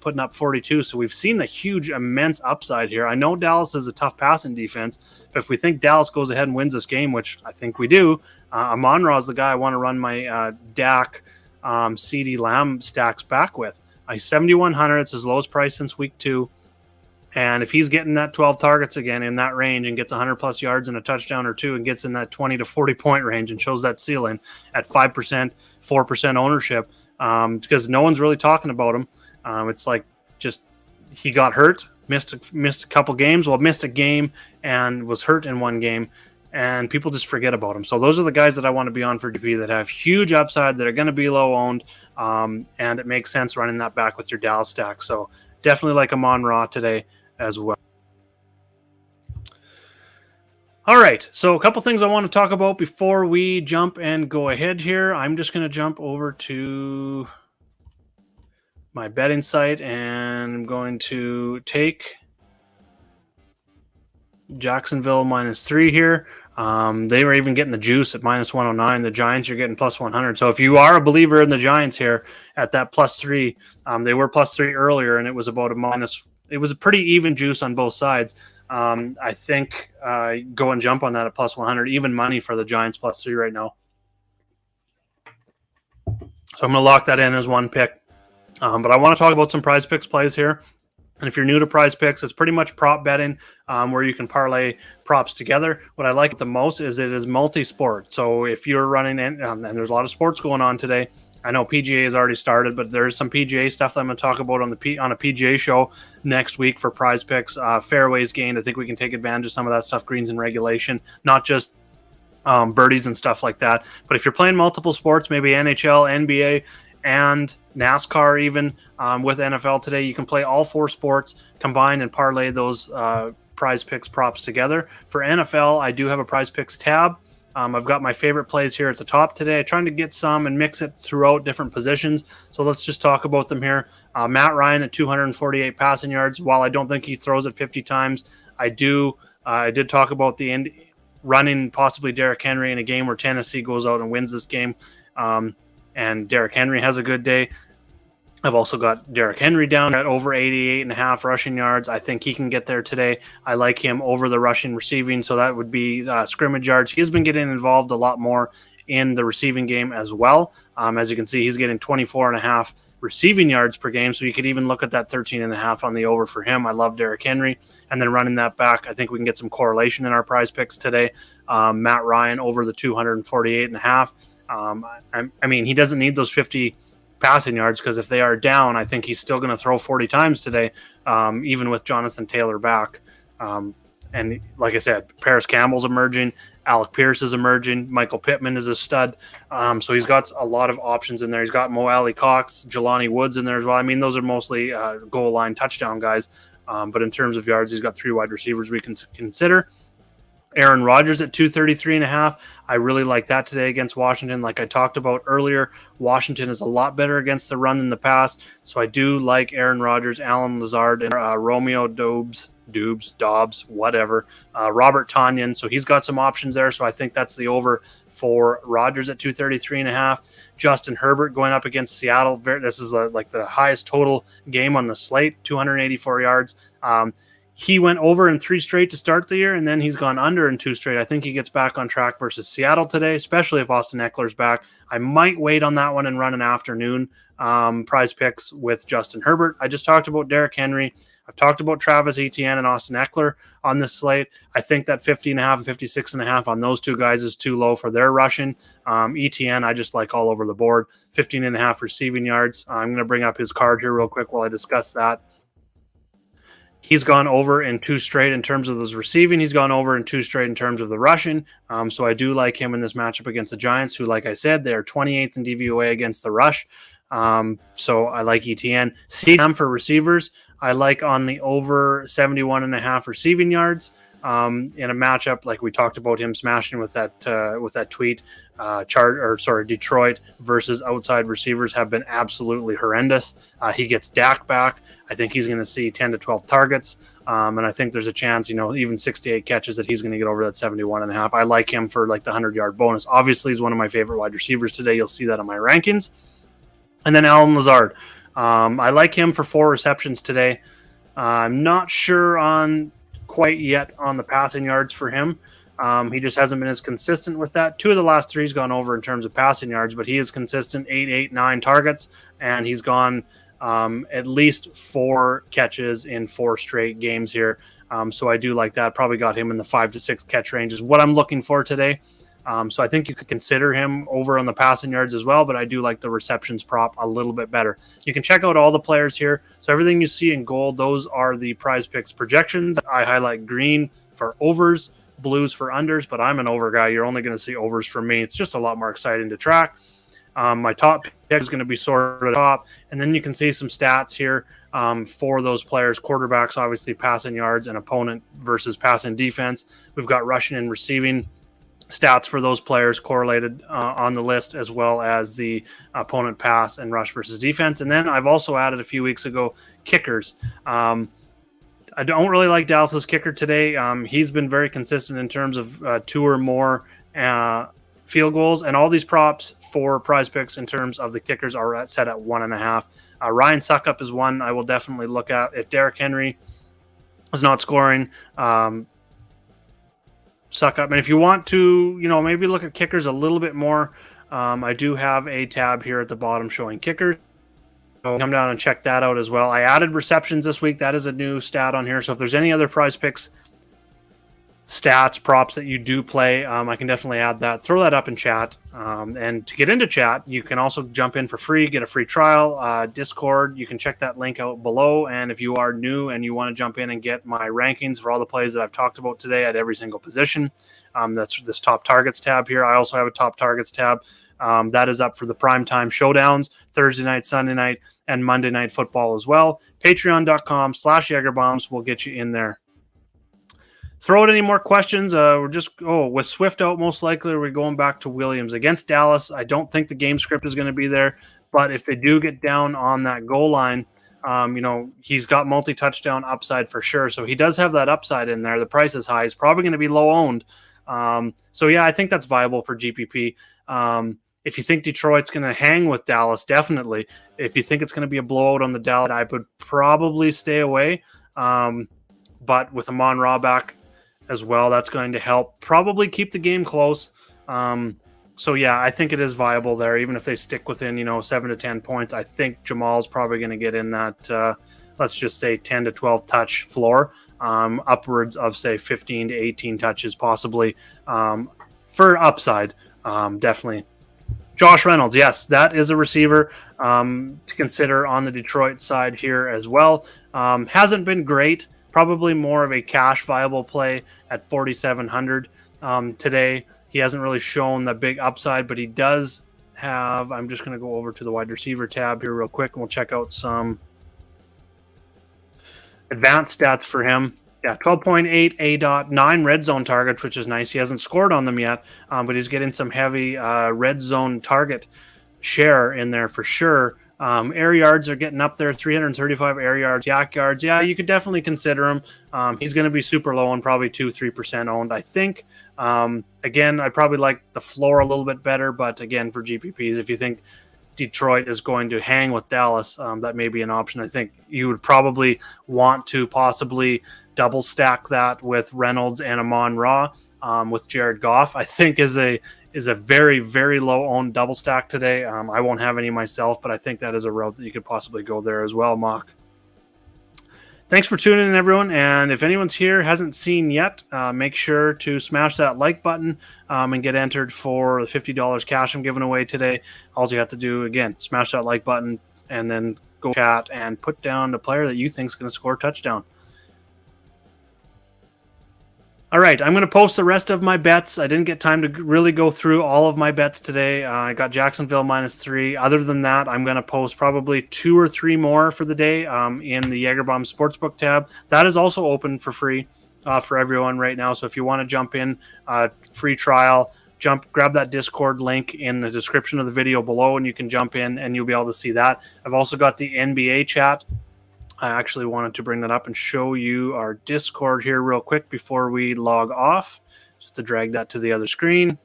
putting up 42. So we've seen the huge, immense upside here. I know Dallas is a tough passing defense, but if we think Dallas goes ahead and wins this game, which I think we do, Amon-Ra is the guy I want to run my Dak CD Lamb stacks back with. 7,100. It's his lowest price since week 2. And if he's getting that 12 targets again in that range and gets 100 plus yards and a touchdown or 2 and gets in that 20 to 40 point range and shows that ceiling at 5%, 4% ownership, because no one's really talking about him. It's like just he got hurt, missed a couple games, missed a game and was hurt in one game, and people just forget about him. So those are the guys that I want to be on for DP that have huge upside, that are going to be low owned, and it makes sense running that back with your Dallas stack. So definitely like Amon-Ra today as well. All right, so a couple things I want to talk about before we jump and go ahead here. I'm just going to jump over to my betting site and I'm going to take Jacksonville -3 here. They were even getting the juice at -109. The Giants are getting +100. So if you are a believer in the Giants here at that +3, they were +3 earlier, and it was about it was a pretty even juice on both sides. I think go and jump on that at +100, even money for the Giants +3 right now. So I'm going to lock that in as one pick. But I want to talk about some PrizePicks plays here. And if you're new to PrizePicks, it's pretty much prop betting where you can parlay props together. What I like the most is it is multi-sport. So if you're running in, and there's a lot of sports going on today. I know PGA has already started, but there's some PGA stuff that I'm going to talk about on a PGA show next week for PrizePicks. Fairways gained. I think we can take advantage of some of that stuff, greens and regulation, not just birdies and stuff like that. But if you're playing multiple sports, maybe NHL, NBA, and NASCAR even with NFL today, you can play all 4 sports combined and parlay those PrizePicks props together. For NFL, I do have a PrizePicks tab. I've got my favorite plays here at the top today. I'm trying to get some and mix it throughout different positions. So let's just talk about them here. Matt Ryan at 248 passing yards. While I don't think he throws it 50 times, I did talk about the end running possibly Derrick Henry in a game where Tennessee goes out and wins this game. And Derrick Henry has a good day. I've also got Derrick Henry down at over 88.5 rushing yards. I think he can get there today. I like him over the rushing receiving, so that would be scrimmage yards. He's been getting involved a lot more in the receiving game as well. As you can see, he's getting 24.5 receiving yards per game, so you could even look at that 13.5 on the over for him. I love Derrick Henry. And then running that back, I think we can get some correlation in our PrizePicks today. Matt Ryan over the 248.5. I mean, he doesn't need those 50 passing yards because if they are down, I think he's still going to throw 40 times today, even with Jonathan Taylor back. And like I said, Paris Campbell's emerging, Alec Pierce is emerging, Michael Pittman is a stud. So he's got a lot of options in there. He's got Mo Alley Cox, Jelani Woods in there as well. I mean, those are mostly goal line touchdown guys. But in terms of yards, he's got 3 wide receivers we can consider. Aaron Rodgers at 233.5. I really like that today against Washington. Like I talked about earlier, Washington is a lot better against the run in the past. So I do like Aaron Rodgers, Alan Lazard, and Romeo Dobbs, whatever. Robert Tonyan. So he's got some options there. So I think that's the over for Rodgers at 233.5. Justin Herbert going up against Seattle. This is like the highest total game on the slate, 284 yards. He went over in 3 straight to start the year, and then he's gone under in 2 straight. I think he gets back on track versus Seattle today, especially if Austin Eckler's back. I might wait on that one and run an afternoon prize picks with Justin Herbert. I just talked about Derrick Henry. I've talked about Travis Etienne and Austin Eckler on this slate. I think that 50.5 and 56.5 on those 2 guys is too low for their rushing. Etienne, I just like all over the board. 15.5 receiving yards. I'm going to bring up his card here real quick while I discuss that. He's gone over in 2 straight in terms of those receiving. He's gone over in 2 straight in terms of the rushing. So I do like him in this matchup against the Giants, who, like I said, they're 28th in DVOA against the rush. So I like ETN. CM for receivers, I like on the over 71.5 receiving yards. In a matchup like we talked about him smashing with that tweet, Detroit versus outside receivers have been absolutely horrendous. He gets Dak back. I think he's going to see 10 to 12 targets. And I think there's a chance, even 68 catches that he's going to get over that 71.5. I like him for like the 100-yard bonus. Obviously, he's one of my favorite wide receivers today. You'll see that on my rankings. And then Allen Lazard. I like him for 4 receptions today. I'm not sure on quite yet on the passing yards for him. He just hasn't been as consistent with that. 2 of the last 3 he's gone over in terms of passing yards, but he is consistent, 8, 9 targets, and he's gone at least 4 catches in 4 straight games here. So I do like that. Probably got him in the 5 to 6 catch range is what I'm looking for today. So I think you could consider him over on the passing yards as well, but I do like the receptions prop a little bit better. You can check out all the players here. So everything you see in gold, those are the PrizePicks projections. I highlight green for overs, blues for unders, but I'm an over guy. You're only going to see overs from me. It's just a lot more exciting to track. My top pick is going to be sort of top, and then you can see some stats here for those players. Quarterbacks, obviously passing yards, and opponent versus passing defense. We've got rushing and receiving stats for those players correlated on the list, as well as the opponent pass and rush versus defense. And then I've also added a few weeks ago kickers. I don't really like Dallas's kicker today. He's been very consistent in terms of 2 or more field goals, and all these props for PrizePicks in terms of the kickers are set at 1.5. Ryan Suckup is one I will definitely look at if Derrick Henry is not scoring. Suck up. And if you want to, maybe look at kickers a little bit more, I do have a tab here at the bottom showing kickers. So come down and check that out as well. I added receptions this week. That is a new stat on here. So if there's any other PrizePicks stats, props that you do play, I can definitely add that. Throw that up in chat. And to get into chat, you can also jump in for free, get a free trial. Discord, you can check that link out below. And if you are new and you want to jump in and get my rankings for all the plays that I've talked about today at every single position, that's this top targets tab here. I also have a top targets tab. That is up for the primetime showdowns, Thursday night, Sunday night, and Monday night football as well. Patreon.com/JagerBombs will get you in there. Throw out any more questions. With Swift out, most likely we're going back to Williams against Dallas. I don't think the game script is going to be there, but if they do get down on that goal line, he's got multi-touchdown upside for sure. So he does have that upside in there. The price is high. He's probably going to be low owned. I think that's viable for GPP. If you think Detroit's going to hang with Dallas, definitely. If you think it's going to be a blowout on the Dallas, I would probably stay away. But with Amon-Ra back as well, that's going to help probably keep the game close. I think it is viable there, even if they stick within 7 to 10 points. I think Jamal's probably going to get in that let's just say 10 to 12 touch floor, upwards of say 15 to 18 touches possibly, for upside. Definitely Josh Reynolds, yes, that is a receiver to consider on the Detroit side here as well. Hasn't been great. Probably more of a cash viable play at 4,700 today. He hasn't really shown the big upside, but he does have. I'm just going to go over to the wide receiver tab here real quick, and we'll check out some advanced stats for him. Yeah, 12.8 A.9 red zone targets, which is nice. He hasn't scored on them yet, but he's getting some heavy red zone target share in there for sure. Air yards are getting up there, 335 air yards, yak yards. Yeah, you could definitely consider him. He's going to be super low and probably 2-3% owned, I think. Again, I probably like the floor a little bit better, but again, for GPPs, if you think Detroit is going to hang with Dallas, that may be an option. I think you would probably want to possibly double stack that with Reynolds and Amon-Ra with Jared Goff. I think is a very, very low owned double stack today. I won't have any myself, but I think that is a route that you could possibly go there as well, Mock. Thanks for tuning in, everyone. And if anyone's here hasn't seen yet, make sure to smash that like button and get entered for the $50 cash I'm giving away today. All you have to do, again, smash that like button and then go chat and put down the player that you think is going to score a touchdown. All right, I'm going to post the rest of my bets. I didn't get time to really go through all of my bets today. I got Jacksonville -3. Other than that, I'm going to post probably 2 or 3 more for the day in the Jagerbomb Sportsbook tab. That is also open for free for everyone right now. So if you want to jump in, free trial, grab that Discord link in the description of the video below, and you can jump in and you'll be able to see that. I've also got the NBA chat. I actually wanted to bring that up and show you our Discord here real quick before we log off, just to drag that to the other screen.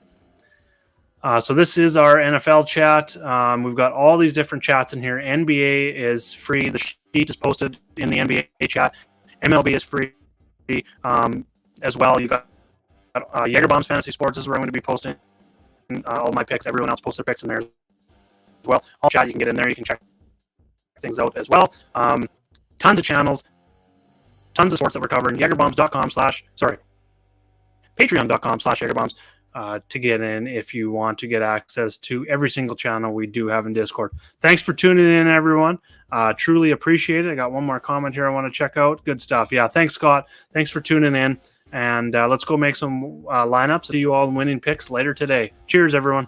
So this is our NFL chat. We've got all these different chats in here. NBA is free. The sheet is posted in the NBA chat. MLB is free as well. You got Jagerbomb's Fantasy Sports is where I'm going to be posting all my picks. Everyone else posts their picks in there as well. All chat, you can get in there. You can check things out as well. Tons of channels, tons of sports that we're covering. Patreon.com/Jagerbombs to get in if you want to get access to every single channel we do have in Discord. Thanks for tuning in, everyone. Truly appreciate it. I got one more comment here I want to check out. Good stuff. Yeah, thanks, Scott. Thanks for tuning in. And let's go make some lineups. See you all in winning picks later today. Cheers, everyone.